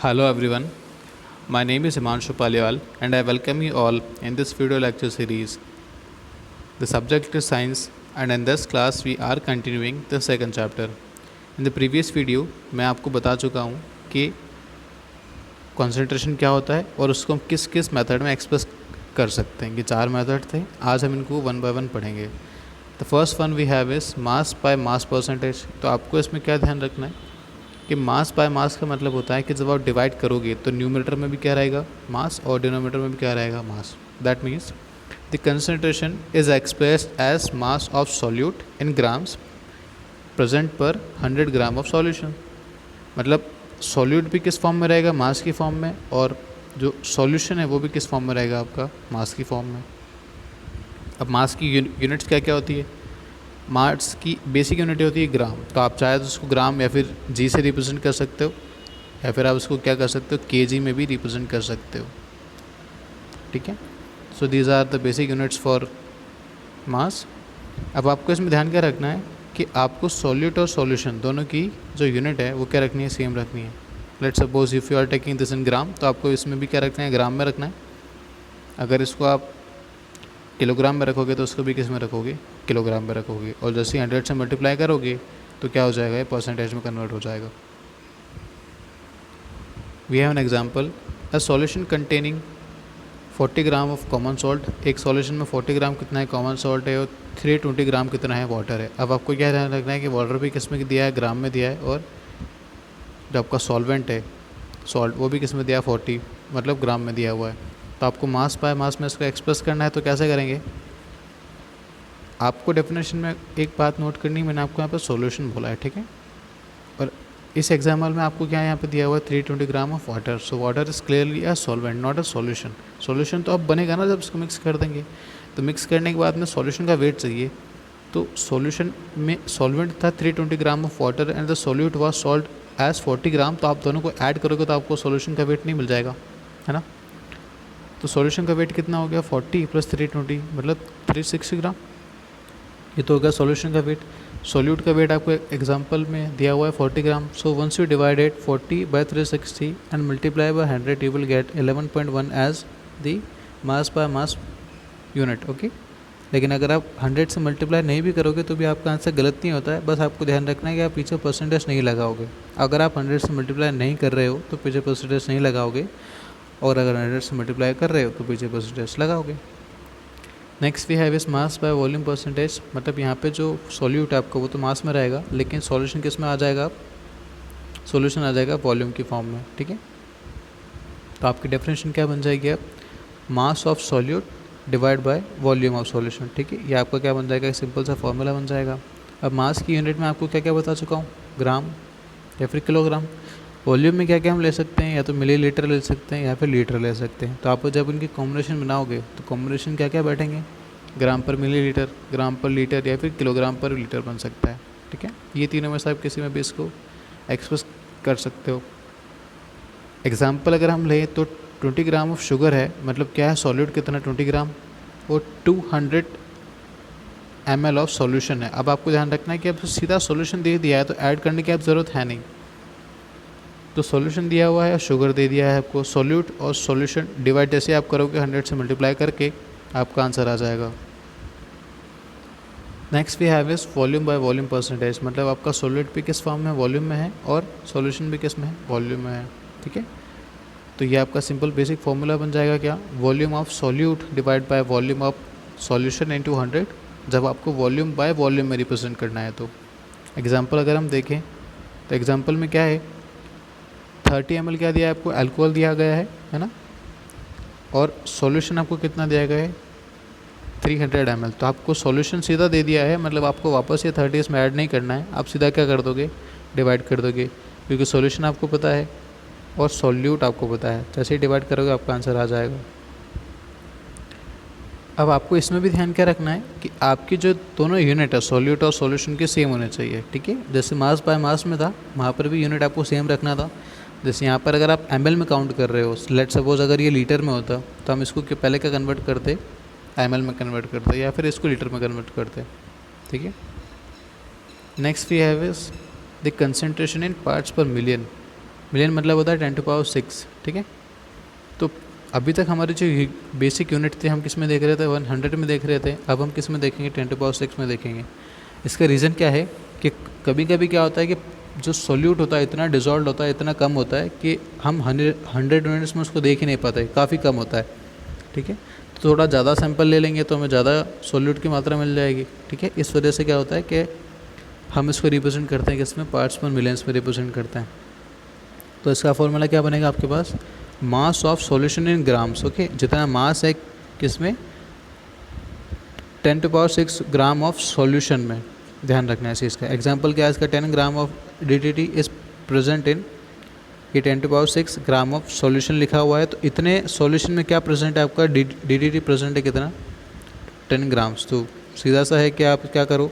Hello everyone, my name is Himanshu Paliwal and I welcome you all in this video lecture series. The subject is science and in this class we are continuing the second chapter. In the previous video मैं आपको बता चुका हूँ कि concentration क्या होता है और उसको हम किस किस मेथड में एक्सप्रेस कर सकते हैं। ये चार मेथड थे, आज हम इनको वन बाय वन पढ़ेंगे। The first one we have is mass by mass percentage. तो आपको इसमें क्या ध्यान रखना है कि मास बाय मास का मतलब होता है कि जब आप डिवाइड करोगे तो न्यूमरेटर में भी क्या रहेगा, मास, और डिनोमिनेटर में भी क्या रहेगा, mass. That means the concentration is expressed as mass of solute in grams present per 100 gram of solution. मतलब सॉल्यूट भी किस फॉर्म में रहेगा, मास की फॉर्म में, और जो सॉल्यूशन है वो भी किस फॉर्म में रहेगा, आपका मास की फॉर्म में। अब मास की यूनिट्स क्या क्या होती है। मास की बेसिक यूनिट होती है ग्राम, तो आप चाहे तो उसको ग्राम या फिर जी से रिप्रेजेंट कर सकते हो, या फिर आप उसको क्या कर सकते हो, केजी में भी रिप्रेजेंट कर सकते हो। ठीक है, so these are the basic units for mass. अब आपको इसमें ध्यान क्या रखना है कि आपको सॉल्यूट और सॉल्यूशन दोनों की जो यूनिट है वो क्या रखनी है, सेम रखनी है। Let's suppose if you are taking this in gram, तो आपको इसमें भी क्या रखना है, ग्राम में रखना है। अगर इसको आप किलोग्राम में रखोगे तो उसको भी किस में रखोगे, किलोग्राम में रखोगे। और जैसे 100 से मल्टीप्लाई करोगे तो क्या हो जाएगा, ये परसेंटेज में कन्वर्ट हो जाएगा। We have an example, a solution containing 40 gram of common salt. एक सॉल्यूशन में 40 ग्राम कितना है, कॉमन सॉल्ट है, और 320 ग्राम कितना है, वाटर है। अब आपको क्या ध्यान रखना है कि वाटर भी किस में दिया है, ग्राम में दिया है, और जो आपका सॉल्वेंट है, सॉल्ट, वो भी किस में दिया है, 40 मतलब ग्राम में दिया हुआ है। तो आपको मास बाय मास में इसको एक्सप्रेस करना है, तो कैसे करेंगे। आपको डेफिनेशन में एक बात नोट करनी, मैंने आपको यहाँ पर सॉल्यूशन बोला है, ठीक है। और इस एग्जाम्पल में आपको क्या यहाँ पे दिया हुआ है, 320 gram of water. So water is clearly a solvent, not a solution. Solution तो अब बनेगा ना जब इसको मिक्स कर देंगे। तो मिक्स करने के बाद में सॉल्यूशन का वेट चाहिए, तो सॉल्यूशन में सॉल्वेंट था 320 gram of water and the solute was salt as 40 gram. तो आप दोनों को ऐड करोगे तो आपको सॉल्यूशन का वेट नहीं मिल जाएगा, है ना। तो सॉल्यूशन का वेट कितना हो गया, 40 प्लस 320 मतलब 360 ग्राम। ये तो हो गया सॉल्यूशन का वेट। सॉल्यूट का वेट आपको एग्जांपल में दिया हुआ है 40 gram. So once you divided 40 by 360 and multiply by 100 you will get 11.1 as the mass by mass unit. Okay, लेकिन अगर आप 100 से मल्टीप्लाई नहीं भी करोगे तो भी आपका आंसर गलत नहीं होता है। बस आपको ध्यान रखना है कि आप पीछे परसेंटेज नहीं लगाओगे। अगर आप 100 से मल्टीप्लाई नहीं कर रहे हो तो पीछे परसेंटेज नहीं लगाओगे, और अगर 100 से मल्टीप्लाई कर रहे हो तो पीछे परसेंटेज लगाओगे। नेक्स्ट वी हैव इस मास बाय वॉल्यूम परसेंटेज। मतलब यहाँ पे जो सॉल्यूट है आपका वो तो मास में रहेगा, लेकिन सॉल्यूशन किस में आ जाएगा, सॉल्यूशन आ जाएगा वॉल्यूम की फॉर्म में। ठीक है, तो आपकी डेफिनेशन क्या बन जाएगी अब, मास of solute divide by volume of solution. ठीक है, ये आपका क्या बन जाएगा, एक सिंपल सा फॉर्मूला बन जाएगा। अब मास की यूनिट में आपको क्या क्या बता चुका हूँ, ग्राम या फिर किलोग्राम। वॉल्यूम में क्या क्या हम ले सकते हैं, या तो मिलीलीटर ले सकते हैं या फिर लीटर ले सकते हैं। तो आप जब इनकी कॉम्बिनेशन बनाओगे तो कॉम्बिनेशन क्या क्या बैठेंगे, ग्राम पर मिलीलीटर, ग्राम पर लीटर, या फिर किलोग्राम पर लीटर बन सकता है। ठीक है, ये तीनों में से आप किसी में भी इसको एक्सप्रेस कर सकते हो। एग्जाम्पल अगर हम लें तो 20 ग्राम ऑफ शुगर है, मतलब क्या है, सॉल्यूट कितना 20 ग्राम, वो 200 ml ऑफ सॉल्यूशन है। अब आपको ध्यान रखना है कि अब सीधा सॉल्यूशन दे दिया है तो ऐड करने की अब ज़रूरत है नहीं। तो सॉल्यूशन दिया हुआ है, शुगर दे दिया है आपको, सॉल्यूट और सॉल्यूशन डिवाइड जैसे आप करोगे 100 से मल्टीप्लाई करके आपका आंसर आ जाएगा। नेक्स्ट वी हैव इस वॉल्यूम बाय वॉल्यूम परसेंटेज। मतलब आपका सॉल्यूट भी किस फॉर्म में, वॉल्यूम में है, और सॉल्यूशन भी किस में है, वॉल्यूम में है। ठीक है, तो ये आपका सिंपल बेसिक फॉर्मूला बन जाएगा क्या, volume of solute divide by volume of solution into 100, जब आपको वॉल्यूम बाय वॉल्यूम में रिप्रेजेंट करना है। तो एग्जांपल अगर हम देखें तो एग्जांपल में क्या है, 30 ml क्या दिया है आपको, अल्कोहल दिया गया है ना, और सॉल्यूशन आपको कितना दिया गया है, 300 ml। तो आपको सॉल्यूशन सीधा दे दिया है, मतलब आपको वापस ये 30 इसमें ऐड नहीं करना है, आप सीधा क्या कर दोगे, डिवाइड कर दोगे, क्योंकि सॉल्यूशन आपको पता है और सॉल्यूट आपको पता है। जैसे ही डिवाइड करोगे आपका आंसर आ जाएगा। अब आपको इसमें भी ध्यान क्या रखना है कि आपकी जो दोनों यूनिट है, सॉल्यूट और सॉल्यूशन के सेम होने चाहिए। ठीक है, जैसे मास बाय मास में था, वहाँ पर भी यूनिट आपको सेम रखना था। जैसे यहाँ पर अगर आप ml में काउंट कर रहे हो, लेट सपोज अगर ये लीटर में होता तो हम इसको पहले क्या कन्वर्ट करते, ml में कन्वर्ट करते, या फिर इसको लीटर में कन्वर्ट करते। ठीक है, next we have is the concentration in parts per million. Million मतलब होता है 10⁶, ठीक है। तो अभी तक हमारे जो बेसिक यूनिट थे हम किस में देख रहे थे, 100 में देख रहे थे, अब हम किस में देखेंगे, 10⁶ में देखेंगे। इसका रीज़न क्या है कि कभी कभी क्या होता है कि जो सोल्यूट होता है इतना डिजॉल्व होता है, इतना कम होता है कि हम 100 यूनिट्स में उसको देख ही नहीं पाते, काफ़ी कम होता है, ठीक है। तो थोड़ा ज़्यादा सैंपल ले लेंगे तो हमें ज़्यादा सोल्यूट की मात्रा मिल जाएगी, ठीक है। इस वजह से क्या होता है कि हम इसको रिप्रेजेंट करते हैं किसमें, पार्ट्स पर मिलियंस में रिप्रेजेंट करते हैं। तो इसका फॉर्मूला क्या बनेगा आपके पास, mass of solution in grams, okay. जितना मास है किसमें, 10⁶ ग्राम ऑफ सॉल्यूशन में, ध्यान रखना है इस चीज़ का। एग्जांपल क्या है इसका, 10 gram of DDT is present in, ये 10⁶ ग्राम ऑफ सॉल्यूशन लिखा हुआ है, तो इतने सॉल्यूशन में क्या प्रेजेंट है आपका, DDT प्रेजेंट है कितना, 10 ग्राम्स। तो सीधा सा है कि आप क्या करो,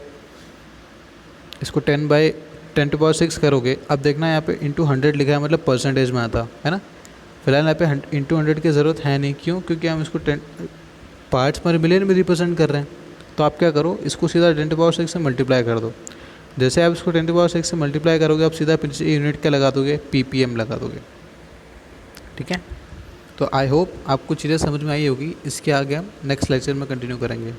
इसको 10⁶ करोगे। अब देखना यहाँ पे इंटू 100 लिखा है, मतलब परसेंटेज में आता है ना। फिलहाल यहाँ पे इंटू 100 की ज़रूरत है नहीं, क्यों, क्योंकि हम इसको 10 पार्ट्स पर मिलियन में रिप्रेजेंट कर रहे हैं। तो आप क्या करो, इसको सीधा 10⁶ से मल्टीप्लाई कर दो। जैसे आप इसको 10⁶ से मल्टीप्लाई करोगे, आप सीधा पीछे यूनिट क्या लगा दोगे, PPM लगा दोगे, ठीक है। तो आई होप आपको चीज़ें समझ में आई होगी। इसके आगे हम नेक्स्ट लेक्चर में कंटिन्यू करेंगे।